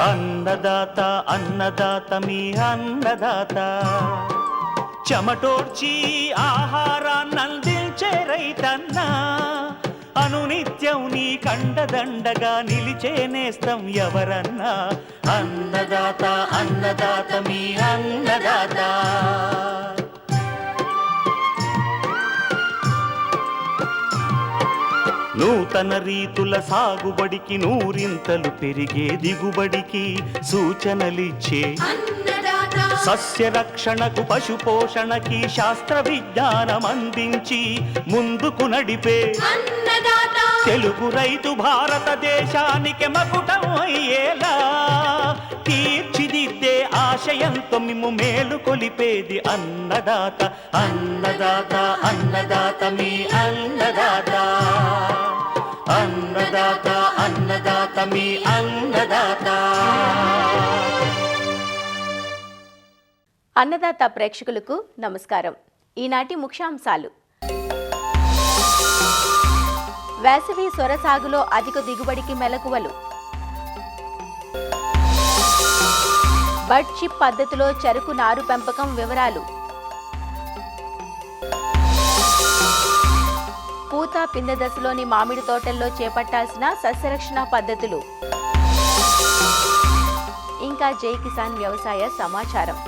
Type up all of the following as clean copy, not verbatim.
అన్నదాత అన్నదాత మీ అన్నదాత, చెమటోడ్చి ఆహారాన్నందించే రైతన్నా, అనునిత్యం నీ కండదండగా నిలిచే నేస్తం ఎవరన్నా. అన్నదాత అన్నదాత మీ అన్నదాత. నూతన రీతుల సాగుబడికి, నూరింతలు పెరిగే దిగుబడికి సూచనలిచ్చే సస్య రక్షణకు, పశు పోషణకి శాస్త్ర విజ్ఞానం అందించి ముందుకు నడిపే తెలుగు రైతు భారతదేశానికి మకుటం అయ్యేలా తీర్చిదిద్దే ఆశయంతో మిమ్ము మేలు కొలిపేది అన్నదాత. అన్నదాత అన్నదాత మీ అన్నదాత. అన్నదాత అన్నదాత మీ అన్నదాత. అన్నదాత ప్రేక్షకులకు నమస్కారం. ఈనాటి ముఖ్యాంశాలు: వేసవి సొర సాగులో అధిక దిగుబడికి మెలకువలు, బడ్ చిప్ పద్ధతిలో చెరకు నారు పెంపకం వివరాలు, పూత పిందె దశలోని మామిడి తోటల్లో చేపట్టాల్సిన సస్యరక్షణ పద్ధతులు, ఇంకా జై కిసాన్ వ్యవసాయ సమాచారం.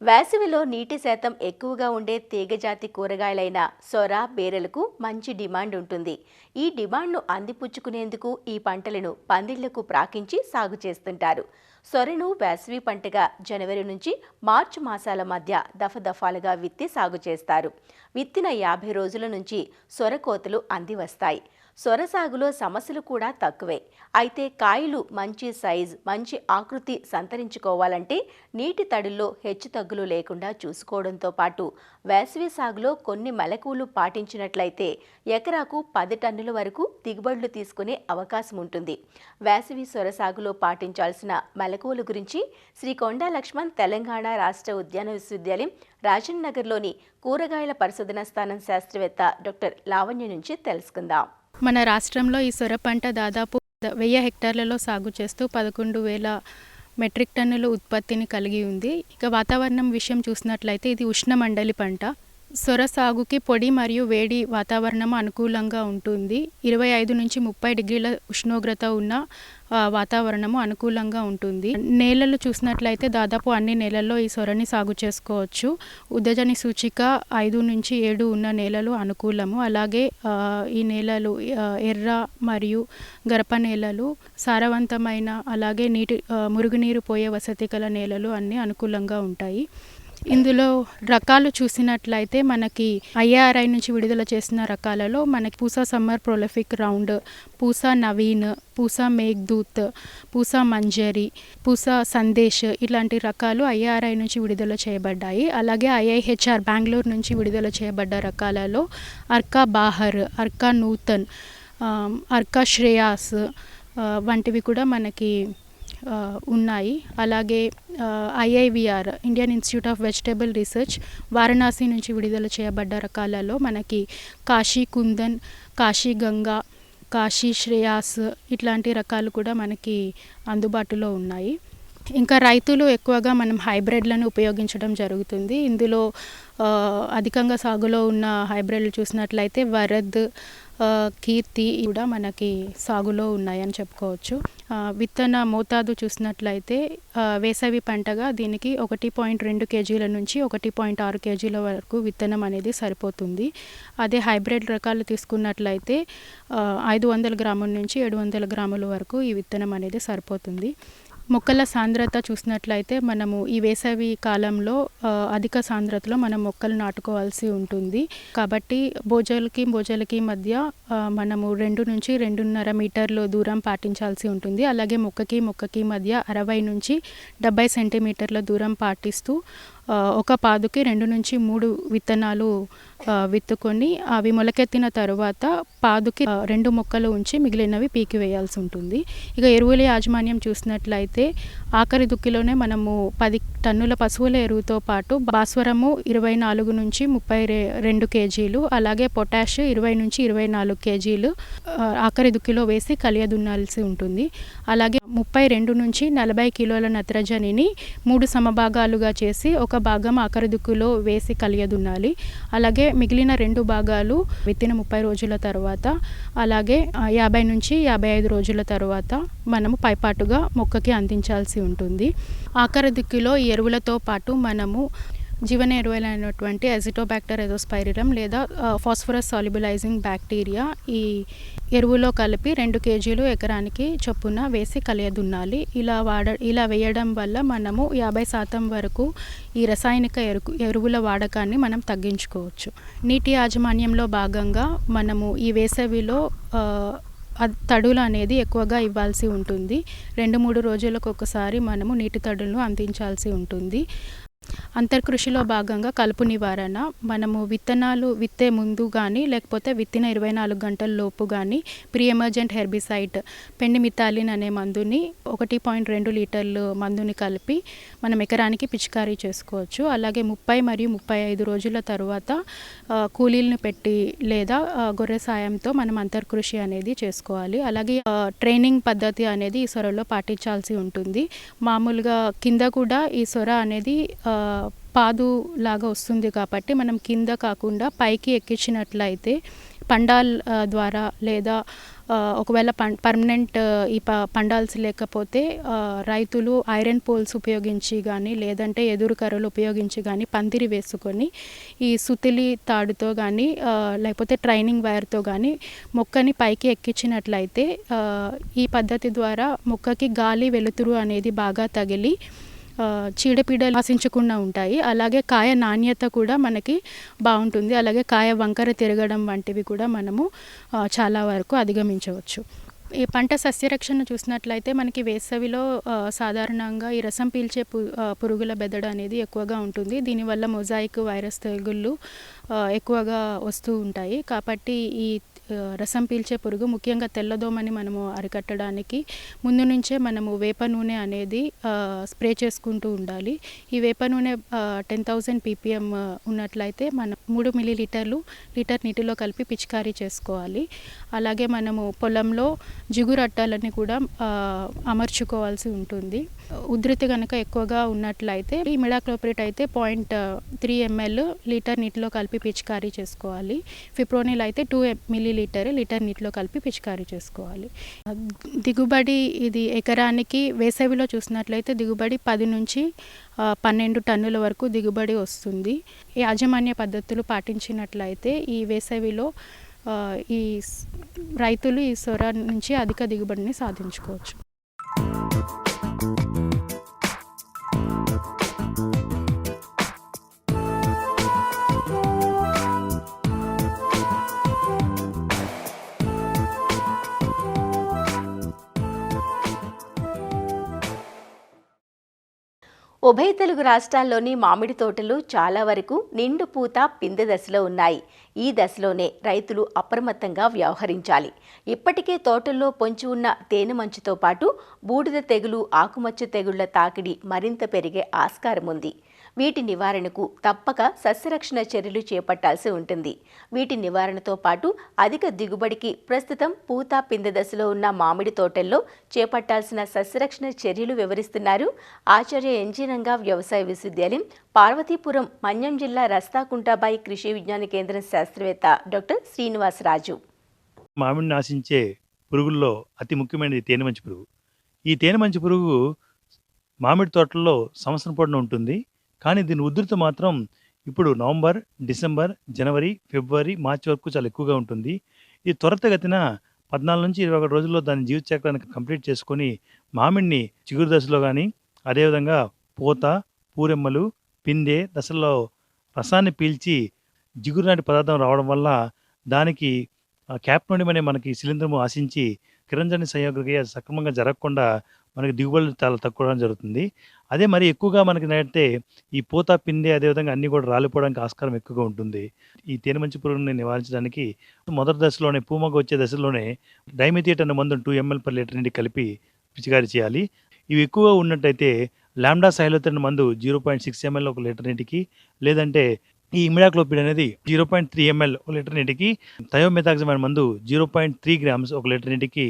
వేసవిలో నీటి శాతం ఎక్కువగా ఉండే తీగజాతి కూరగాయలైన సొర, బేరెలకు మంచి డిమాండ్ ఉంటుంది. ఈ డిమాండ్ను అందిపుచ్చుకునేందుకు ఈ పంటలను పందిళ్లకు ప్రాకించి సాగు చేస్తుంటారు. సొరను వేసవి పంటగా జనవరి నుంచి మార్చి మాసాల మధ్య దఫదఫాలుగా విత్తి సాగు చేస్తారు. విత్తిన 50 రోజుల నుంచి సొర కోతలు అంది వస్తాయి. సొర సాగులో సమస్యలు కూడా తక్కువే. అయితే కాయలు మంచి సైజ్, మంచి ఆకృతి సంతరించుకోవాలంటే నీటి తడుల్లో హెచ్చుతగ్గులు లేకుండా చూసుకోవడంతో పాటు వేసవి సాగులో కొన్ని మెలకువలు పాటించినట్లయితే ఎకరాకు 10 టన్నుల వరకు దిగుబడులు తీసుకునే అవకాశం ఉంటుంది. వేసవి సొర సాగులో పాటించాల్సిన మెలకువల గురించి శ్రీ కొండా లక్ష్మణ్ తెలంగాణ రాష్ట్ర ఉద్యాన విశ్వవిద్యాలయం రాజన్ నగర్లోని కూరగాయల పరిశోధనా స్థానం శాస్త్రవేత్త డాక్టర్ లావణ్య నుంచి తెలుసుకుందాం. మన రాష్ట్రంలో ఈ సొర పంట దాదాపు 1000 హెక్టార్లలో సాగు చేస్తూ 11,000 మెట్రిక్ టన్నుల ఉత్పత్తిని కలిగి ఉంది. ఇక వాతావరణం విషయం చూసినట్లయితే ఇది ఉష్ణమండలి పంట. సొర సాగుకి పొడి మరియు వేడి వాతావరణం అనుకూలంగా ఉంటుంది. 25 నుంచి 30 డిగ్రీల ఉష్ణోగ్రత ఉన్న వాతావరణము అనుకూలంగా ఉంటుంది. నేలలు చూసినట్లయితే దాదాపు అన్ని నేలల్లో ఈ సొరని సాగు చేసుకోవచ్చు. ఉదజని సూచిక 5 నుంచి 7 ఉన్న నేలలు అనుకూలము. అలాగే ఈ నేలలు ఎర్ర మరియు గరప నేలలు, సారవంతమైన అలాగే మురుగునీరు పోయే వసతి కల నేలలు అన్నీ అనుకూలంగా ఉంటాయి. ఇందులో రకాలు చూసినట్లయితే మనకి IARI నుంచి విడుదల చేసిన రకాలలో మనకి Pusa summer prolific round, Pusa Naveen, Pusa Meghdoot, Pusa Manjari, Pusa Sandesh ఇలాంటి రకాలు IARI నుంచి విడుదల చేయబడ్డాయి. అలాగే IIHR బెంగళూరు నుంచి విడుదల చేయబడ్డ రకాలలో అర్కా బాహర్, అర్కా నూతన్, అర్కా శ్రేయాస్ వంటివి కూడా మనకి ఉన్నాయి. అలాగే IIVR Indian institute of vegetable research Varanasi నుంచి విడుదల చేయబడ్డ రకాలలో మనకి కాశీ కుందన్, కాశీ గంగా, కాశీ శ్రేయాస్ ఇట్లాంటి రకాలు కూడా మనకి అందుబాటులో ఉన్నాయి. ఇంకా రైతులు ఎక్కువగా మనం హైబ్రిడ్లను ఉపయోగించడం జరుగుతుంది. ఇందులో అధికంగా సాగులో ఉన్న హైబ్రిడ్లు చూసినట్లయితే వరద్, కీర్తి కూడా మనకి సాగులో ఉన్నాయని చెప్పుకోవచ్చు. విత్తన మోతాదు చూసినట్లయితే వేసవి పంటగా దీనికి 1.2 కేజీల నుంచి 1.6 కేజీల వరకు విత్తనం అనేది సరిపోతుంది. అదే హైబ్రిడ్ రకాలు తీసుకున్నట్లయితే 500 గ్రాముల నుంచి 700 గ్రాముల వరకు ఈ విత్తనం అనేది సరిపోతుంది. మొక్కల సాంద్రత చూసినట్లయితే మనము ఈ వేసవి కాలంలో అధిక సాంద్రతలో మనం మొక్కలు నాటుకోవాల్సి ఉంటుంది. కాబట్టి బోజలకి మధ్య మనము 2 నుంచి 2.5 మీటర్ల దూరం పాటించాల్సి ఉంటుంది. అలాగే మొక్కకి మధ్య 60 నుంచి 70 సెంటీమీటర్ల దూరం పాటిస్తూ ఒక పాదుకి 2 నుంచి 3 విత్తనాలు విత్తుకొని అవి మొలకెత్తిన తర్వాత పాదుకి 2 మొక్కలు ఉంచి మిగిలినవి పీకి వేయాల్సి ఉంటుంది. ఇక ఎరువుల యాజమాన్యం చూసినట్లయితే ఆఖరి దుక్కిలోనే మనము 10 టన్నుల పశువుల ఎరువుతో పాటు భాస్వరము 24 నుంచి 32 కేజీలు, అలాగే పొటాష్ 20 నుంచి 24 కేజీలు ఆఖరి దుక్కిలో వేసి కలియదున్నాల్సి ఉంటుంది. అలాగే 32 నుంచి 40 కిలోల నత్రజనిని 3 సమభాగాలుగా చేసి ఒక భాగం ఆఖరి దుక్కులో వేసి కలియదున్నాలి. అలాగే మిగిలిన 2 భాగాలు విత్తిన 30 రోజుల తర్వాత, అలాగే 50 నుంచి 55 రోజుల తర్వాత మనము పైపాటుగా మొక్కకి అందించాల్సి ఉంటుంది. ఆఖరి దుక్కిలో ఈ ఎరువులతో పాటు మనము జీవన ఎరువులైనటువంటి అజిటోబాక్టర్ ఎజోస్పైరిలం లేదా ఫాస్ఫరస్ సాల్యుబలైజింగ్ బ్యాక్టీరియా ఈ ఎరువులో కలిపి 2 కేజీలు ఎకరానికి చొప్పున వేసి కలియదున్నాలి. ఇలా వేయడం వల్ల మనము 50% వరకు ఈ రసాయనిక ఎరువుల వాడకాన్ని మనం తగ్గించుకోవచ్చు. నీటి యాజమాన్యంలో భాగంగా మనము ఈ వేసవిలో తడులు అనేది ఎక్కువగా ఇవ్వాల్సి ఉంటుంది. 2-3 రోజులకు ఒకసారి మనము నీటి తడులను అందించాల్సి ఉంటుంది. అంతర్కృషిలో భాగంగా కలుపు నివారణ మనము విత్తనాలు విత్తే ముందు కానీ లేకపోతే విత్తిన 24 గంటల లోపు కానీ ప్రీ ఎమర్జెంట్ హెర్బిసైడ్ పెండిమిథాలిన్ అనే మందుని 1.2 లీటర్లు మందుని కలిపి మనం ఎకరానికి పిచికారీ చేసుకోవచ్చు. అలాగే 30 మరియు 35 రోజుల తర్వాత కూలీలను పెట్టి లేదా గొర్రె సాయంతో మనం అంతర్కృషి అనేది చేసుకోవాలి. అలాగే ట్రైనింగ్ పద్ధతి అనేది ఈ సొరలో పాటించాల్సి ఉంటుంది. మామూలుగా కింద కూడా ఈ సొర అనేది పాదు లాగా వస్తుంది కాబట్టి మనం కింద కాకుండా పైకి ఎక్కించినట్లయితే పండాల్ ద్వారా లేదా ఒకవేళ పర్మనెంట్ ఈ పండాల్స్ లేకపోతే రైతులు ఐరన్ పోల్స్ ఉపయోగించి కానీ లేదంటే ఎదురు కర్రలు ఉపయోగించి కానీ పందిరి వేసుకొని ఈ సుతిలి తాడుతో కానీ లేకపోతే ట్రైనింగ్ వైర్తో కానీ మొక్కని పైకి ఎక్కించినట్లయితే ఈ పద్ధతి ద్వారా మొక్కకి గాలి వెలుతురు అనేది బాగా తగిలి చీడపీడలు ఆశించకుండా ఉంటాయి. అలాగే కాయ నాణ్యత కూడా మనకి బాగుంటుంది. అలాగే కాయ వంకర తిరగడం వంటివి కూడా మనము చాలా వరకు అధిగమించవచ్చు. ఈ పంట సస్యరక్షణ చూసినట్లయితే మనకి వేసవిలో సాధారణంగా ఈ రసం పీల్చే పురుగుల బెదడ అనేది ఎక్కువగా ఉంటుంది. దీనివల్ల మొజాయిక్ వైరస్ తెగుళ్ళు ఎక్కువగా వస్తూ ఉంటాయి. కాబట్టి ఈ రసం పీల్చే పురుగు ముఖ్యంగా తెల్లదోమని మనము అరికట్టడానికి ముందు నుంచే మనము వేప నూనె అనేది స్ప్రే చేసుకుంటూ ఉండాలి. ఈ వేప నూనె 10,000 ppm ఉన్నట్లయితే మనం 3 మిల్లీలీటర్లు లీటర్ నీటిలో కలిపి పిచికారీ చేసుకోవాలి. అలాగే మనము పొలంలో జిగురట్టాలని కూడా అమర్చుకోవాల్సి ఉంటుంది. ఉధృతి కనుక ఎక్కువగా ఉన్నట్లయితే ఈ మిడాక్లోప్రిడ్ అయితే 0.3 ml లీటర్ నీటిలో కలిపి పిచికారీ చేసుకోవాలి. ఫిప్రోనిల్ అయితే 2 మిల్లీలీటర్ లీటర్ నీటిలో కలిపి పిచికారీ చేసుకోవాలి. దిగుబడి ఇది ఎకరానికి వేసవిలో చూసినట్లయితే దిగుబడి 10 నుంచి 12 టన్నుల వరకు దిగుబడి వస్తుంది. యాజమాన్య పద్ధతులు పాటించినట్లయితే ఈ వేసవిలో ఈ రైతులు ఈ సొర నుంచి అధిక దిగుబడిని సాధించుకోవచ్చు. ఉభయ తెలుగు రాష్ట్రాల్లోని మామిడి తోటలు చాలా వరకు నిండు పూత పిందె దశలో ఉన్నాయి. ఈ దశలోనే రైతులు అప్రమత్తంగా వ్యవహరించాలి. ఇప్పటికే తోటల్లో పొంచి ఉన్న తేనె మంచుతో పాటు బూడిద తెగులు, ఆకుమచ్చ తెగుళ్ల తాకిడి మరింత పెరిగే ఆస్కారం ఉంది. వీటి నివారణకు తప్పక సస్యరక్షణ చర్యలు చేపట్టాల్సి ఉంటుంది. వీటి నివారణతో పాటు అధిక దిగుబడికి ప్రస్తుతం పూత పిందె దశలో ఉన్న మామిడి తోటల్లో చేపట్టాల్సిన సస్యరక్షణ చర్యలు వివరిస్తున్నారు ఆచార్య ఎన్జీ రంగా వ్యవసాయ విశ్వవిద్యాలయం, పార్వతీపురం, మన్యం జిల్లా రస్తాకుంటాబాయి కృషి విజ్ఞాన కేంద్రం శాస్త్రవేత్త డాక్టర్ శ్రీనివాసరాజు. మామిడిని ఆశించే పురుగుల్లో అతి ముఖ్యమైనది తేనెమంచి పురుగు. ఈ తేనెమంచి పురుగు మామిడి తోటల్లో సంవత్సరం పొడవునా ఉంటుంది. కానీ దీని ఉధృతి మాత్రం ఇప్పుడు నవంబర్, డిసెంబర్, జనవరి, ఫిబ్రవరి, మార్చి వరకు చాలా ఎక్కువగా ఉంటుంది. ఇది త్వరితగతిన 14 నుంచి 21 రోజుల్లో దాని జీవిత చక్రాన్ని కంప్లీట్ చేసుకొని మామిడిని చిగురు దశలో కానీ అదేవిధంగా పూత, పూరెమ్మలు, పిందె దశల్లో రసాన్ని పీల్చి జిగురు లాంటి పదార్థం రావడం వల్ల దానికి క్యాప్నోడియం అనే మనకి శిలీంధ్రము ఆశించి కిరణజన్య సంయోగక్రియ సక్రమంగా జరగకుండా మనకి దిగుబడులు చాలా తక్కువ రావడం జరుగుతుంది. అదే మరి ఎక్కువగా మనకి నడితే ఈ పూత, పిందె అదేవిధంగా అన్నీ కూడా రాలిపోవడానికి ఆస్కారం ఎక్కువగా ఉంటుంది. ఈ తేనె మంచి పురుగుని నివారించడానికి మొదటి దశలోనే పూమొగ్గ వచ్చే దశలోనే డైమిథియేట్ అనే మందును 2 ml per లీటర్ నీటికి కలిపి పిచికారీ చేయాలి. ఇవి ఎక్కువగా ఉన్నట్టయితే లాంబ్డా సైలోథ్రిన్ మందు 0.6 ml ఒక లీటర్ నీటికి, లేదంటే ఈ ఇమిడాక్లోపిడ్ అనేది 0.3 ml ఒక లీటర్ నీటికి, థయోమెథాక్సమైన్ మందు 0.3 grams ఒక లీటర్ నీటికి,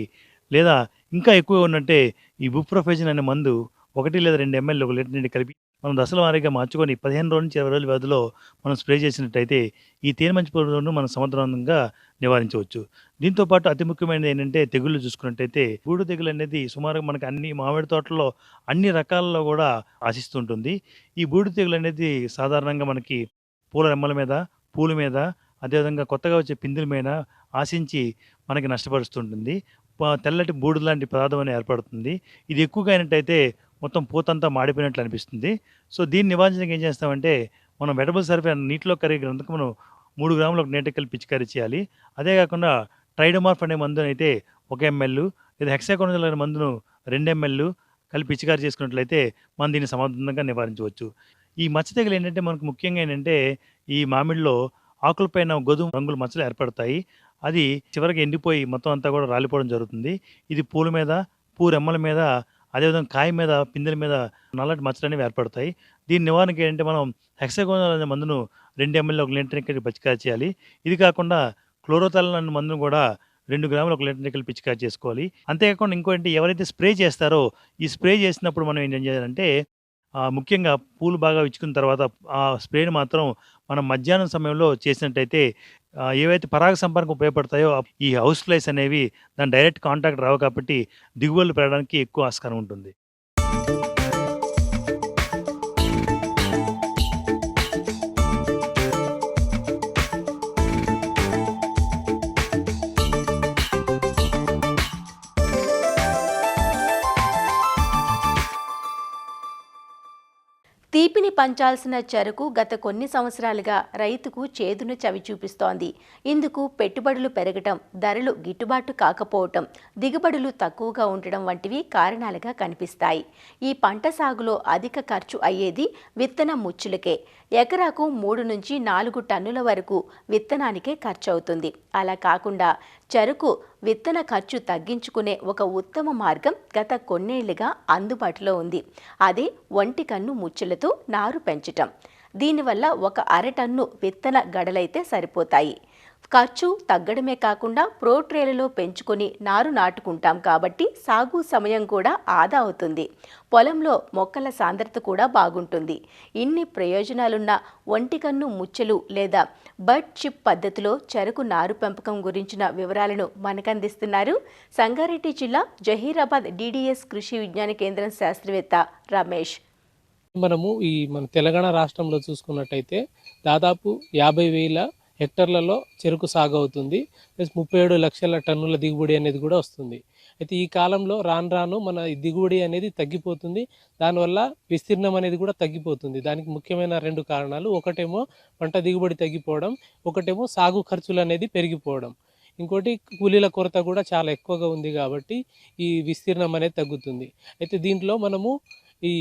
లేదా ఇంకా ఎక్కువగా ఉన్నట్టే ఈ బుప్రోఫెజిన్ అనే మందు 1 లేదా 2 ml ఒక లీటర్ నీటికి కలిపి మనం దశల వారీగా మార్చుకొని 15 రోజుల నుంచి 20 రోజుల వ్యవధిలో మనం స్ప్రే చేసినట్టయితే ఈ తేనె మంచి పురుగులను మనం సమర్థవంతంగా నివారించవచ్చు. దీంతో పాటు అతి ముఖ్యమైనది ఏంటంటే తెగుళ్ళు చూసుకున్నట్టయితే గూడు తెగులు అనేది సుమారుగా మనకి అన్ని మామిడి తోటల్లో అన్ని రకాలలో కూడా ఆశిస్తుంటుంది. ఈ బూడిద తెగులు అనేది సాధారణంగా మనకి పూల రెమ్మల మీద, పూల మీద, అదేవిధంగా కొత్తగా వచ్చే పిందెల మీద ఆశించి మనకి నష్టపరుస్తుంటుంది. తెల్లటి బూడిద లాంటి పదార్థం అనేది ఏర్పడుతుంది. ఇది ఎక్కువగా అయినట్టయితే మొత్తం పూతంతా మాడిపోయినట్లు అనిపిస్తుంది. సో దీన్ని నివారించడానికి ఏం చేస్తామంటే మనం వెటబుల్ సల్ఫేట్ నీటిలో కరిగే గ్రంథకమును 3 గ్రాములు ఒక నీటికి కలిపి పిచికారీ చేయాలి. అదే కాకుండా ట్రైడోమార్ఫ్ అనే మందును అయితే 1 ml లేదా హెక్సాకోనజోల్ అనే మందును 2 ml కలిపి పిచికారీ చేసుకున్నట్లయితే మనం దీన్ని సమర్థవంతంగా నివారించవచ్చు. ఈ మచ్చ తెగులు ఏంటంటే మనకు ముఖ్యంగా ఏంటంటే ఈ మామిడిలో ఆకులపైన గోధుమ రంగుల మచ్చలు ఏర్పడతాయి. అది చివరికి ఎండిపోయి మొత్తం అంతా కూడా రాలిపోవడం జరుగుతుంది. ఇది పూల మీద, పూ రెమ్మల మీద, అదేవిధంగా కాయ మీద, పిందెల మీద నల్లటి మచ్చలు అనేవి ఏర్పడతాయి. దీని నివారణకి ఏంటంటే మనం హెక్సాకోనజోల్ అనే మందును 2 ml ఒక లీటర్ నీటికి పిచికారీ చేయాలి. ఇది కాకుండా క్లోరోథాలన్ అనే మందును కూడా 2 గ్రాములు ఒక లీటర్ నీటికి పిచికారీ చేసుకోవాలి. అంతేకాకుండా ఇంకోటి ఎవరైతే స్ప్రే చేస్తారో ఈ స్ప్రే చేసినప్పుడు మనం ఏం చేయాలంటే ముఖ్యంగా పూలు బాగా విచ్చుకున్న తర్వాత ఆ స్ప్రేని మాత్రం మనం మధ్యాహ్నం సమయంలో చేసినట్టయితే ఏవైతే పరాగ సంపర్కం ఉపయోగపడతాయో ఈ హౌస్ ఫ్లైస్ అనేవి దాని డైరెక్ట్ కాంటాక్ట్ రావు కాబట్టి దిగుబడులు పెరగడానికి ఎక్కువ ఆస్కారం ఉంటుంది. తీపిని పంచాల్సిన చెరకు గత కొన్ని సంవత్సరాలుగా రైతుకు చేదును చవి చూపిస్తోంది. ఇందుకు పెట్టుబడులు పెరగటం, ధరలు గిట్టుబాటు కాకపోవటం, దిగుబడులు తక్కువగా ఉండడం వంటివి కారణాలుగా కనిపిస్తాయి. ఈ పంట సాగులో అధిక ఖర్చు అయ్యేది విత్తన ముచ్చులకే. ఎకరాకు 3 నుంచి 4 టన్నుల వరకు విత్తనానికే ఖర్చు అవుతుంది. అలా కాకుండా చెరకు విత్తన ఖర్చు తగ్గించుకునే ఒక ఉత్తమ మార్గం గత కొన్నేళ్లుగా అందుబాటులో ఉంది. అదే ఒంటి కన్ను ముచ్చులతో నారు పెంచటం. దీనివల్ల ఒక అరటన్ను విత్తన గడలైతే సరిపోతాయి. ఖర్చు తగ్గడమే కాకుండా ప్రోట్రేలలో పెంచుకొని నారు నాటుకుంటాం కాబట్టి సాగు సమయం కూడా ఆదా అవుతుంది. పొలంలో మొక్కల సాంద్రత కూడా బాగుంటుంది. ఇన్ని ప్రయోజనాలున్న ఒంటికన్ను ముచ్చెలు లేదా బర్డ్ చిప్ పద్ధతిలో చెరకు నారు పెంపకం గురించిన వివరాలను మనకందిస్తున్నారు సంగారెడ్డి జిల్లా జహీరాబాద్ DDS కృషి విజ్ఞాన కేంద్రం శాస్త్రవేత్త రమేష్. మనము మన తెలంగాణ రాష్ట్రంలో చూసుకున్నట్టయితే దాదాపు 50,000 హెక్టార్లలో చెరుకు సాగు అవుతుంది. ప్లస్ 37 లక్షల టన్నుల దిగుబడి అనేది కూడా వస్తుంది. అయితే ఈ కాలంలో రాను రాను మన దిగుబడి అనేది తగ్గిపోతుంది. దానివల్ల విస్తీర్ణం అనేది కూడా తగ్గిపోతుంది. దానికి ముఖ్యమైన 2 కారణాలు. ఒకటేమో పంట దిగుబడి తగ్గిపోవడం, ఒకటేమో సాగు ఖర్చులు అనేది పెరిగిపోవడం. ఇంకోటి కూలీల కొరత కూడా చాలా ఎక్కువగా ఉంది కాబట్టి ఈ విస్తీర్ణం అనేది తగ్గుతుంది. అయితే దీంట్లో మనము ఈ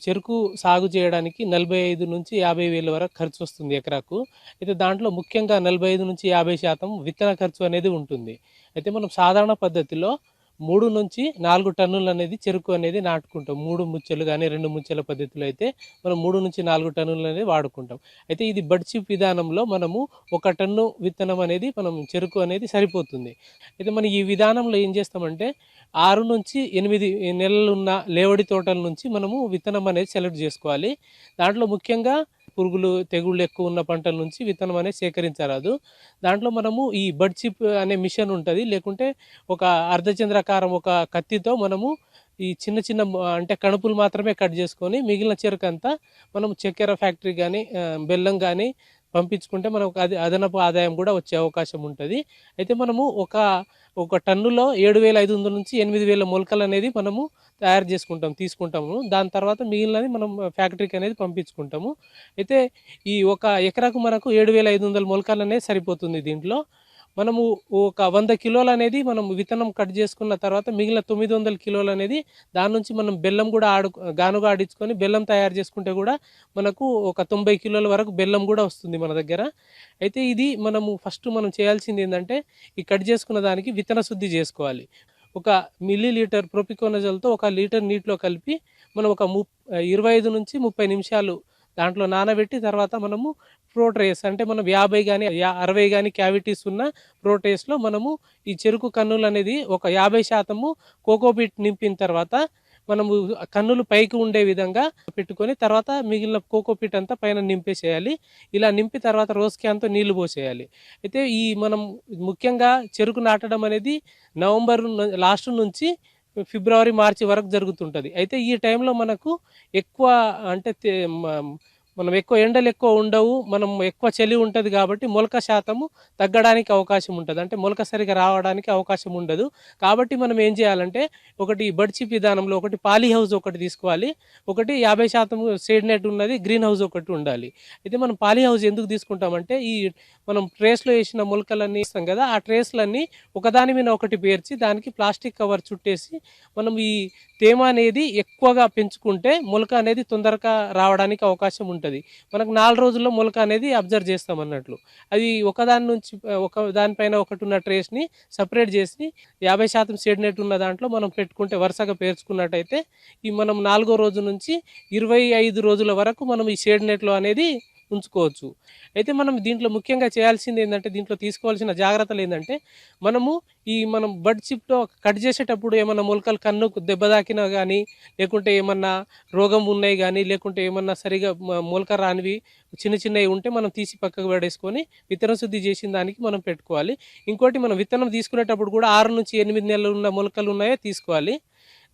చెరుకు సాగు చేయడానికి 45 నుంచి 50 వేల వరకు ఖర్చు వస్తుంది ఎకరాకు. అయితే దాంట్లో ముఖ్యంగా 45 నుంచి 50% విత్తన ఖర్చు అనేది ఉంటుంది. అయితే మనం సాధారణ పద్ధతిలో 3 నుంచి 4 టన్నులు అనేది చెరుకు అనేది నాటుకుంటాం. 3 ముచ్చెలు కానీ 2 ముచ్చెల పద్ధతిలో అయితే మనం 3 నుంచి 4 టన్నులు అనేది వాడుకుంటాం. అయితే ఇది బడ్ చిప్ విధానంలో మనము 1 టన్ను విత్తనం అనేది మనం చెరుకు అనేది సరిపోతుంది. అయితే మనం ఈ విధానంలో ఏం చేస్తామంటే 6 నుంచి 8 నెలలు ఉన్న లేవడి తోటల నుంచి మనము విత్తనం అనేది సెలెక్ట్ చేసుకోవాలి. దాంట్లో ముఖ్యంగా పురుగులు తెగుళ్ళు ఎక్కువ ఉన్న పంటల నుంచి విత్తనం అనేది సేకరించరాదు. దాంట్లో మనము ఈ బడ్ చిప్ అనే మిషన్ ఉంటుంది. లేకుంటే ఒక అర్ధచంద్రాకారం ఒక కత్తితో మనము ఈ చిన్న చిన్న అంటే కణుపులు మాత్రమే కట్ చేసుకొని మిగిలిన చెరుకు అంతా మనం చక్కెర ఫ్యాక్టరీ కానీ బెల్లం కానీ పంపించుకుంటే మనకు అది అదనపు ఆదాయం కూడా వచ్చే అవకాశం ఉంటుంది. అయితే మనము ఒక టన్నులో 7,500 నుంచి 8,000 మొలకలు అనేది మనము తయారు తీసుకుంటాము. దాని తర్వాత మిగిలినది మనం ఫ్యాక్టరీకి అనేది పంపించుకుంటాము. అయితే ఈ ఒక ఎకరాకు మనకు 7,500 మొలకలు అనేది సరిపోతుంది. దీంట్లో మనము ఒక 100 కిలోలు అనేది మనం విత్తనం కట్ చేసుకున్న తర్వాత మిగిలిన 900 కిలోలు అనేది దాని నుంచి మనం బెల్లం కూడా గానుగా ఆడించుకొని బెల్లం తయారు చేసుకుంటే కూడా మనకు ఒక 90 కిలోల వరకు బెల్లం కూడా వస్తుంది మన దగ్గర. అయితే ఇది ఫస్ట్ మనం చేయాల్సింది ఏంటంటే ఈ కట్ చేసుకున్న దానికి విత్తన శుద్ధి చేసుకోవాలి. 1 మిల్లీలీటర్ ప్రొపికోనజోల్తో 1 లీటర్ నీటిలో కలిపి మనం ఒక 25 నుంచి 30 నిమిషాలు దాంట్లో నానబెట్టి తర్వాత మనము ప్రోట్రేస్ అంటే మనం 50 కానీ 60 కానీ క్యావిటీస్ ఉన్న ప్రోట్రేస్లో మనము ఈ చెరుకు కన్నులు అనేది ఒక 50% కోకోపీట్ నింపిన తర్వాత మనము కన్నులు పైకి ఉండే విధంగా పెట్టుకొని తర్వాత మిగిలిన కోకోపీట్ అంతా పైన నింపేసేయాలి. ఇలా నింపి తర్వాత రోజ్ క్యాన్తో నీళ్లు పోసేయాలి. అయితే మనం ముఖ్యంగా చెరుకు నాటడం అనేది నవంబర్ లాస్ట్ నుంచి ఫిబ్రవరి మార్చి వరకు జరుగుతుంటుంది. అయితే ఈ టైంలో మనకు ఎక్కువ అంటే మనం ఎక్కువ ఎండలు ఎక్కువ ఉండవు, మనం ఎక్కువ చలి ఉంటుంది కాబట్టి మొలక శాతము తగ్గడానికి అవకాశం ఉంటుంది, అంటే మొలక సరిగా రావడానికి అవకాశం ఉండదు. కాబట్టి మనం ఏం చేయాలంటే ఒకటి బడ్చిప్ విధానంలో ఒకటి పాలీ హౌస్ ఒకటి తీసుకోవాలి, ఒకటి 50% షేడ్ నెట్ ఉన్నది గ్రీన్ హౌస్ ఒకటి ఉండాలి. అయితే మనం పాలీ హౌస్ ఎందుకు తీసుకుంటామంటే ఈ మనం ట్రేస్లో వేసిన మొలకలన్నీ ఇస్తాం కదా, ఆ ట్రేస్లన్నీ ఒకదాని మీద ఒకటి పేర్చి దానికి ప్లాస్టిక్ కవర్ చుట్టేసి మనం ఈ తేమ అనేది ఎక్కువగా పెంచుకుంటే మొలక అనేది తొందరగా రావడానికి అవకాశం ఉంటుంది. మనకు 4 రోజుల్లో మొలక అనేది అబ్జర్వ్ చేస్తాం అన్నట్లు. అది ఒకదాని నుంచి దానిపైన ఒకటి ఉన్న ట్రేస్ని సపరేట్ చేసి 50% షేడ్ నెట్ ఉన్న దాంట్లో మనం పెట్టుకుంటే వరుసగా పేర్చుకున్నట్టయితే ఈ మనం 4వ రోజు నుంచి 25 రోజుల వరకు మనం ఈ షేడ్ నెట్లో అనేది ఉంచుకోవచ్చు. అయితే మనం దీంట్లో ముఖ్యంగా చేయాల్సింది ఏంటంటే దీంట్లో తీసుకోవాల్సిన జాగ్రత్తలు ఏంటంటే మనం బడ్ చిప్తో కట్ చేసేటప్పుడు ఏమన్నా మొలకలు కన్నుకు దెబ్బ తాకినా కానీ లేకుంటే ఏమన్నా రోగం ఉన్నాయి కానీ లేకుంటే ఏమన్నా సరిగా మొలక రానివి చిన్నవి ఉంటే మనం తీసి పక్కకు పడేసుకొని విత్తన శుద్ధి చేసిన దానికి మనం పెట్టుకోవాలి. ఇంకోటి మనం విత్తనం తీసుకునేటప్పుడు కూడా 6 నుంచి 8 నెలలు ఉన్న మొలకలు ఉన్నాయో తీసుకోవాలి.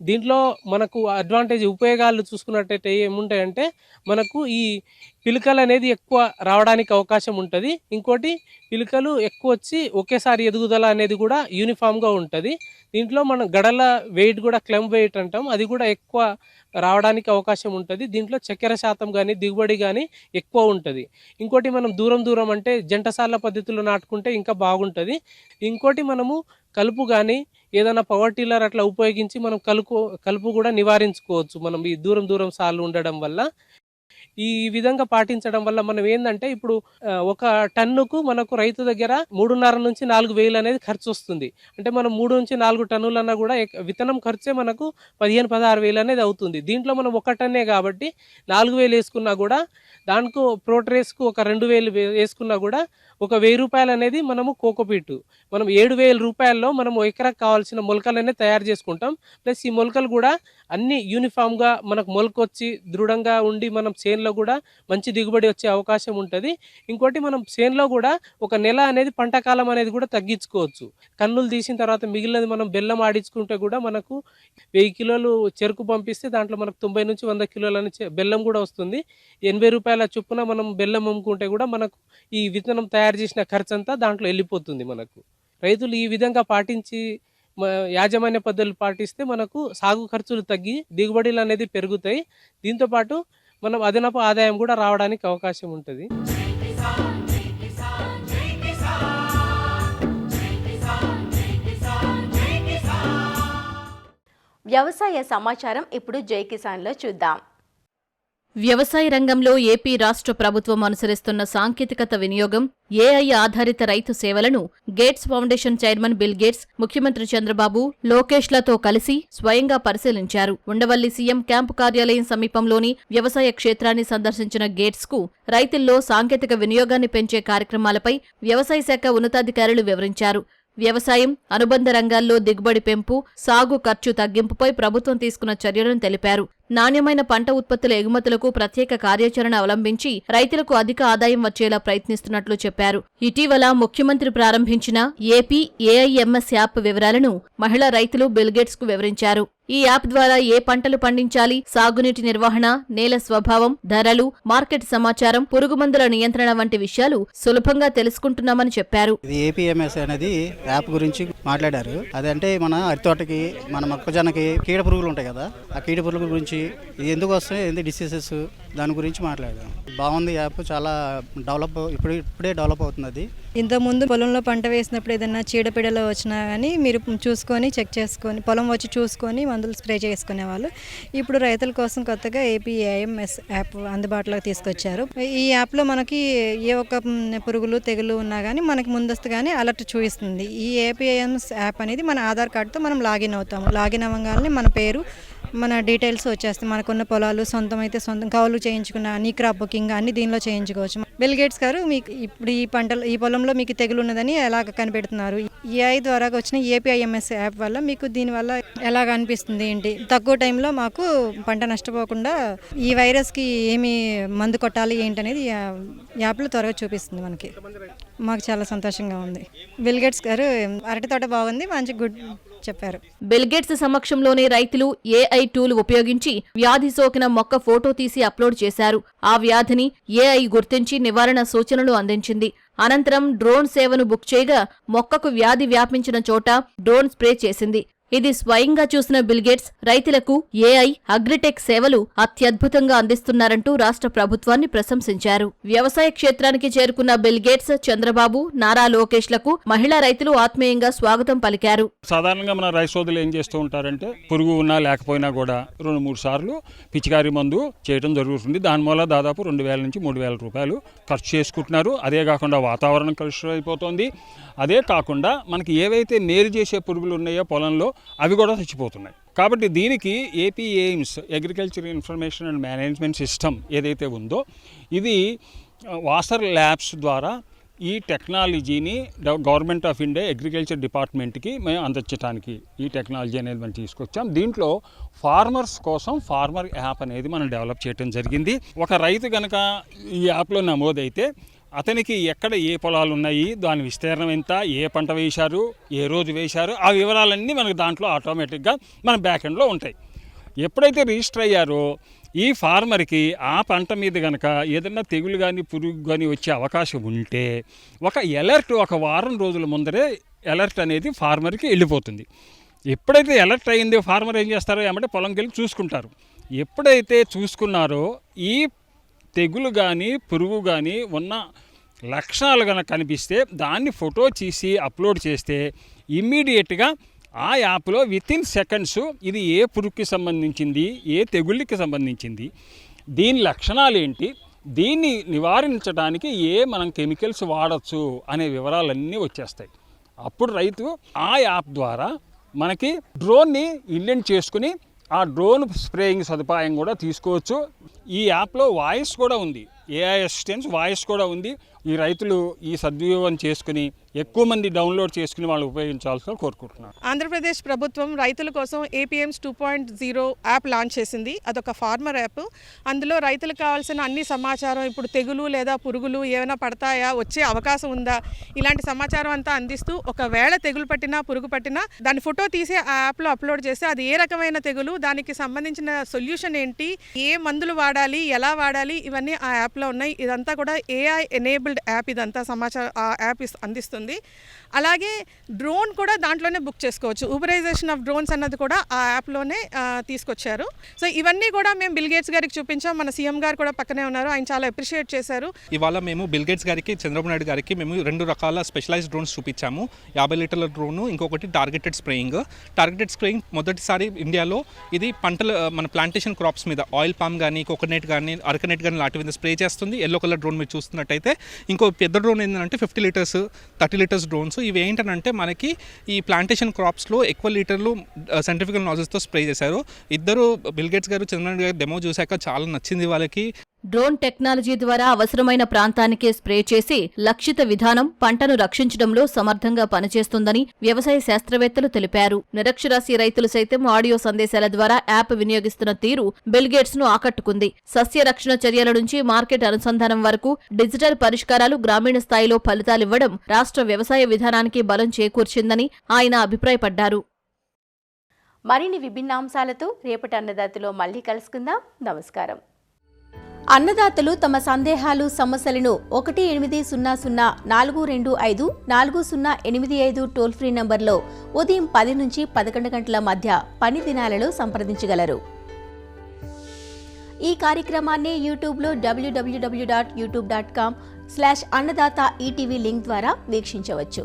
దీంట్లో మనకు అడ్వాంటేజ్ ఉపయోగాలు చూసుకున్నట్టయితే ఏముంటాయంటే మనకు ఈ పిలకలు అనేది ఎక్కువ రావడానికి అవకాశం ఉంటుంది. ఇంకోటి పిలకలు ఎక్కువ వచ్చి ఒకేసారి ఎదుగుదల అనేది కూడా యూనిఫామ్గా ఉంటుంది. దీంట్లో మనం గడల వెయిట్ కూడా క్లెంప్ వెయిట్ అంటాం, అది కూడా ఎక్కువ రావడానికి అవకాశం ఉంటుంది. దీంట్లో చక్కెర శాతం కానీ దిగుబడి కానీ ఎక్కువ ఉంటుంది. ఇంకోటి మనం దూరం అంటే జంటసాల పద్ధతిలో నాటుకుంటే ఇంకా బాగుంటుంది. ఇంకోటి మనము కలుపు కానీ ఏదైనా పవర్ టిల్లర్ అట్లా ఉపయోగించి మనం కలుపు కూడా నివారించుకోవచ్చు మనం ఈ దూరం సార్లు ఉండడం వల్ల. ఈ విధంగా పాటించడం వల్ల మనం ఏంటంటే ఇప్పుడు 1 టన్నుకు మనకు రైతు దగ్గర 3.5 నుంచి 4 వేలు అనేది ఖర్చు వస్తుంది. అంటే మనం 3 నుంచి 4 టన్నులన్నా కూడా విత్తనం ఖర్చే మనకు 15-16 వేలు అనేది అవుతుంది. దీంట్లో మనం 1 టన్నే కాబట్టి 4 వేలు వేసుకున్నా కూడా దానికి ప్రోట్రేస్కు ఒక 2 వేలు వేసుకున్నా కూడా ఒక 1000 రూపాయలు అనేది మనము కోకోపీటు మనం 7,000 రూపాయల్లో మనం ఎకరాకు కావాల్సిన మొలకలనే తయారు చేసుకుంటాం. ప్లస్ ఈ మొలకలు కూడా అన్ని యూనిఫామ్గా మనకు మొలకొచ్చి దృఢంగా ఉండి మనం చేనులో కూడా మంచి దిగుబడి వచ్చే అవకాశం ఉంటుంది. ఇంకోటి మనం చేనులో కూడా 1 నెల అనేది పంట కాలం అనేది కూడా తగ్గించుకోవచ్చు. కన్నులు తీసిన తర్వాత మిగిలినది మనం బెల్లం ఆడించుకుంటే కూడా మనకు 1000 కిలోలు చెరుకు పంపిస్తే దాంట్లో మనకు 90 నుంచి 100 కిలోలని బెల్లం కూడా వస్తుంది. 80 రూపాయల చొప్పున మనం బెల్లం అమ్ముకుంటే కూడా మనకు ఈ విత్తనం తయారు చేసిన ఖర్చు అంతా దాంట్లో వెళ్ళిపోతుంది. మనకు రైతులు ఈ విధంగా పాటించి యాజమాన్య పద్ధతులు పాటిస్తే మనకు సాగు ఖర్చులు తగ్గి దిగుబడులు అనేది పెరుగుతాయి. దీంతోపాటు మనం అదనపు ఆదాయం కూడా రావడానికి అవకాశం ఉంటుంది. వ్యవసాయ సమాచారం ఇప్పుడు జై కిసాన్లో చూద్దాం. వ్యవసాయ రంగంలో ఏపీ రాష్ట్ర ప్రభుత్వం అనుసరిస్తున్న సాంకేతికత వినియోగం, ఏఐ ఆధారిత రైతు సేవలను gates foundation chairman bill gates, ముఖ్యమంత్రి చంద్రబాబు, లోకేష్లతో కలిసి స్వయంగా పరిశీలించారు. ఉండవల్లి సీఎం క్యాంపు కార్యాలయం సమీపంలోని వ్యవసాయ క్షేత్రాన్ని సందర్శించిన గేట్స్కు రైతుల్లో సాంకేతిక వినియోగాన్ని పెంచే కార్యక్రమాలపై వ్యవసాయ శాఖ ఉన్నతాధికారులు వివరించారు. వ్యవసాయం, అనుబంధ రంగాల్లో దిగుబడి పెంపు, సాగు ఖర్చు తగ్గింపుపై ప్రభుత్వం తీసుకున్న చర్యలను తెలిపారు. నాణ్యమైన పంట ఉత్పత్తుల ఎగుమతులకు ప్రత్యేక కార్యాచరణ అవలంబించి రైతులకు అధిక ఆదాయం వచ్చేలా ప్రయత్నిస్తున్నట్లు చెప్పారు. ఇటీవల ముఖ్యమంత్రి ప్రారంభించిన ఏపీ ఏఐఎంఎస్ యాప్ వివరాలను మహిళా రైతులు బిల్గేట్స్ కు వివరించారు. ఈ యాప్ ద్వారా ఏ పంటలు పండించాలి, సాగునీటి నిర్వహణ, నేల స్వభావం, ధరలు, మార్కెట్ సమాచారం, పురుగుమందుల నియంత్రణ వంటి విషయాలు సులభంగా తెలుసుకుంటున్నామని చెప్పారు. ఇది ఏపీఎంఎస్ అనేది యాప్ గురించి మాట్లాడారు. అదంటే మన అరితోటకి, మన మొక్కజొన్నకి కీడ పురుగులు ఉంటాయి కదా, ఆ కీడ పురుగుల గురించి ఇది ఎందుకు వస్తాయి, ఎందుకు డిసీజెస్, దాని గురించి మాట్లాడాం. బాగుంది యాప్, చాలా డెవలప్, ఇప్పుడే డెవలప్ అవుతుంది. అది ఇంతకుముందు పొలంలో పంట వేసినప్పుడు ఏదైనా చీడపీడలు వచ్చినా కానీ మీరు చూసుకొని చెక్ చేసుకొని పొలం వచ్చి చూసుకొని మందులు స్ప్రే చేసుకునేవాళ్ళు. ఇప్పుడు రైతుల కోసం కొత్తగా ఏపీఐఎంఎస్ యాప్ అందుబాటులోకి తీసుకొచ్చారు. ఈ యాప్లో మనకి ఏ ఒక్క పురుగులు తెగులు ఉన్నా కానీ మనకి ముందస్తుగానే అలర్ట్ చూపిస్తుంది. ఈ ఏపీఐఎంఎస్ యాప్ అనేది మన ఆధార్ కార్డుతో మనం లాగిన్ అవుతాము. లాగిన్ అవ్వగానే మన పేరు, మన డీటెయిల్స్ వచ్చేస్తాయి. మనకున్న పొలాలు, సొంతం అయితే సొంతం, కౌలు చేయించుకున్న అన్ని క్రాప్ బుకింగ్ అన్ని దీనిలో చేయించుకోవచ్చు. బిల్ గేట్స్ గారు మీకు ఇప్పుడు ఈ పొలంలో మీకు తెగులు ఉన్నదని ఎలాగ కనిపెడుతున్నారు. ఏఐ ద్వారా వచ్చిన ఏపీఐఎంఎస్ యాప్ వల్ల మీకు దీనివల్ల ఎలాగ అనిపిస్తుంది ఏంటి, తక్కువ టైంలో మాకు పంట నష్టపోకుండా ఈ వైరస్కి ఏమి మందు కొట్టాలి ఏంటనేది యాప్లో త్వరగా చూపిస్తుంది మనకి. మాకు చాలా సంతోషంగా ఉంది. బిల్ గేట్స్ గారు అరటి తోట బాగుంది, మంచి గుడ్ చెప్పారు. బిల్ గేట్స్ సమక్షంలోనే రైతులు ఏఐ టూల్ ఉపయోగించి వ్యాధి సోకిన మొక్క ఫోటో తీసి అప్లోడ్ చేశారు. ఆ వ్యాధిని ఏఐ గుర్తించి నివారణ సూచనలు అందించింది. అనంతరం డ్రోన్ సేవను బుక్ చేయగా మొక్కకు వ్యాధి వ్యాపించిన చోట డ్రోన్ స్ప్రే చేసింది. ఇది స్వయంగా చూసిన బిల్ గేట్స్ రైతులకు ఏఐ, అగ్రిటెక్ సేవలు అత్యద్భుతంగా అందిస్తున్నారంటూ రాష్ట్ర ప్రభుత్వాన్ని ప్రశంసించారు. వ్యవసాయ క్షేత్రానికి చేరుకున్న బిల్ గేట్స్, చంద్రబాబు, నారా లోకేష్లకు మహిళా రైతులు ఆత్మీయంగా స్వాగతం పలికారు. సాధారణంగా మన రైతు సోదరులు ఏం చేస్తూ ఉంటారంటే పురుగు ఉన్నా లేకపోయినా కూడా 2-3 సార్లు పిచికారీ మందు చేయడం జరుగుతుంది. దానివల్ల దాదాపు 2,000 నుంచి 3,000 రూపాయలు ఖర్చు చేసుకుంటున్నారు. అదే కాకుండా వాతావరణం కలుషితం అయిపోతుంది. అదే కాకుండా మనకి ఏవైతే మేలు చేసే పురుగులు ఉన్నాయో పొలంలో అవి కూడా చచ్చిపోతున్నాయి. కాబట్టి దీనికి AP AIIMS agriculture information and management system ఏదైతే ఉందో ఇది వాసర్ ల్యాబ్స్ ద్వారా ఈ టెక్నాలజీని గవర్నమెంట్ ఆఫ్ ఇండియా అగ్రికల్చర్ డిపార్ట్మెంట్కి మేము అందించడానికి ఈ టెక్నాలజీ అనేది మనం తీసుకొచ్చాం. దీంట్లో ఫార్మర్స్ కోసం ఫార్మర్ యాప్ అనేది మనం డెవలప్ చేయడం జరిగింది. ఒక రైతు కనుక ఈ యాప్లో నమోదైతే అతనికి ఎక్కడ ఏ పొలాలు ఉన్నాయి, దాని విస్తీర్ణం ఎంత, ఏ పంట వేశారు, ఏ రోజు వేశారు, ఆ వివరాలన్నీ మనకు దాంట్లో ఆటోమేటిక్గా మన బ్యాక్ ఎండ్లో ఉంటాయి. ఎప్పుడైతే రిజిస్టర్ అయ్యారో ఈ ఫార్మర్కి ఆ పంట మీద కనుక ఏదైనా తెగులు కానీ పురుగు కానీ వచ్చే అవకాశం ఉంటే ఒక ఎలర్ట్, ఒక వారం రోజుల ముందరే ఎలర్ట్ అనేది ఫార్మర్కి వెళ్ళిపోతుంది. ఎప్పుడైతే ఎలర్ట్ అయిందో ఫార్మర్ ఏం చేస్తారో ఏమంటే పొలంకి వెళ్ళి చూసుకుంటారు. ఎప్పుడైతే చూసుకున్నారో ఈ తెగులు కానీ పురుగు కానీ ఉన్న లక్షణాలు కనుక కనిపిస్తే దాన్ని ఫోటో తీసి అప్లోడ్ చేస్తే ఇమ్మీడియట్గా ఆ యాప్లో వితిన్ సెకండ్స్ ఇది ఏ పురుగుకి సంబంధించింది, ఏ తెగుళ్ళకి సంబంధించింది, దీని లక్షణాలు ఏంటి, దీన్ని నివారించడానికి మనం కెమికల్స్ వాడచ్చు అనే వివరాలన్నీ వచ్చేస్తాయి. అప్పుడు రైతు ఆ యాప్ ద్వారా మనకి డ్రోన్ని ఇన్లెంట్ చేసుకుని ఆ డ్రోన్ స్ప్రేయింగ్ సదుపాయం కూడా తీసుకోవచ్చు. ఈ యాప్లో వాయిస్ కూడా ఉంది, ఏఐ అసిస్టెన్స్ వాయిస్ కూడా ఉంది. ఈ రైతులు ఈ సద్వినియోగం చేసుకుని ఎక్కువ మంది డౌన్లోడ్ చేసుకుని వాళ్ళు ఉపయోగించాల్సిన కోరుకుంటున్నారు. ఆంధ్రప్రదేశ్ ప్రభుత్వం రైతుల కోసం ఏపీఎంస్ 2.0 యాప్ లాంచ్ చేసింది. అదొక ఫార్మర్ యాప్. అందులో రైతులకు కావాల్సిన అన్ని సమాచారం, ఇప్పుడు తెగులు లేదా పురుగులు ఏమైనా పడతాయా, వచ్చే అవకాశం ఉందా, ఇలాంటి సమాచారం అంతా అందిస్తూ ఒకవేళ తెగులు పట్టినా పురుగు పట్టినా దాని ఫోటో తీసి ఆ యాప్లో అప్లోడ్ చేస్తే అది ఏ రకమైన తెగులు, దానికి సంబంధించిన సొల్యూషన్ ఏంటి, ఏ మందులు వాడాలి, ఎలా వాడాలి, ఇవన్నీ ఆ యాప్లో ఉన్నాయి. ఇదంతా కూడా ఏఐ ఎనేబుల్డ్ యాప్. ఇదంతా సమాచారం ఆ యాప్ అందిస్తుంది. అలాగే డ్రోన్ కూడా దాంట్లోనే బుక్ చేసుకోవచ్చు. ఊబరైజేషన్ ఆఫ్ డ్రోన్స్ అన్నది కూడా ఆ యాప్లోనే తీసుకొచ్చారు. సో ఇవన్నీ కూడా మేము బిల్ గేట్స్ గారికి చూపించాం. మన సీఎం గారు కూడా పక్కనే ఉన్నారు, ఆయన చాలా అప్రిషియేట్ చేశారు. ఇవాళ మేము బిల్ గేట్స్ గారికి, చంద్రబాబు నాయుడు గారికి మేము 2 రకాల స్పెషలైజ్డ్ డ్రోన్స్ చూపించాము. 50 లీటర్ల డ్రోను, ఇంకొకటి టార్గెటెడ్ స్ప్రేయింగ్. టార్గెటెడ్ స్ప్రేయింగ్ మొదటిసారి ఇండియాలో ఇది పంటలు, మన ప్లాంటేషన్ క్రాప్స్ మీద ఆయిల్ పామ్ కానీ, కోకోనట్ కానీ, అరకనట్ కానీ లాంటి మీద స్ప్రే చేస్తుంది. ఎల్లో కలర్ డ్రోన్ మీరు చూస్తున్నట్టయితే. ఇంకో పెద్ద డ్రోన్ ఏంటంటే 50 లీటర్స్ 30 లీటర్స్ డ్రోన్స్. ఇవి ఏంటంటే మనకి ఈ ప్లాంటేషన్ క్రాప్స్లో ఎక్కువ లీటర్లు సైంటిఫికల్ నాలెడ్జ్తో స్ప్రే చేశారు. ఇద్దరు బిల్ గేట్స్ గారు, చంద్రబాబు నాయుడు గారు డెమో చూశాక చాలా నచ్చింది వాళ్ళకి. డ్రోన్ టెక్నాలజీ ద్వారా అవసరమైన ప్రాంతానికే స్ప్రే చేసి లక్షిత విధానం పంటను రక్షించడంలో సమర్థంగా పనిచేస్తుందని వ్యవసాయ శాస్త్రవేత్తలు తెలిపారు. నిరక్షరాస్య రైతులు సైతం ఆడియో సందేశాల ద్వారా యాప్ వినియోగిస్తున్న తీరు బిల్ గేట్స్ ను ఆకట్టుకుంది. సస్య రక్షణ చర్యల నుంచి మార్కెట్ అనుసంధానం వరకు డిజిటల్ పరిష్కారాలు గ్రామీణ స్థాయిలో ఫలితాలివ్వడం రాష్ట్ర వ్యవసాయ విధానానికి బలం చేకూర్చిందని ఆయన అభిప్రాయపడ్డారు. మరిన్ని విభిన్న అంశాలతో రేపటి అన్నదాతలో మళ్ళీ కలుసుకుందాం. నమస్కారం. అన్నదాతలు తమ సందేహాలు, సమస్యలను 1-800-425-4085 టోల్ ఫ్రీ నంబర్లో ఉదయం 10 నుంచి 11 గంటల మధ్య పని దినాలలో సంప్రదించగలరు. ఈ కార్యక్రమాన్ని యూట్యూబ్లో www.youtube.com/annadaata ETV లింక్ ద్వారా వీక్షించవచ్చు.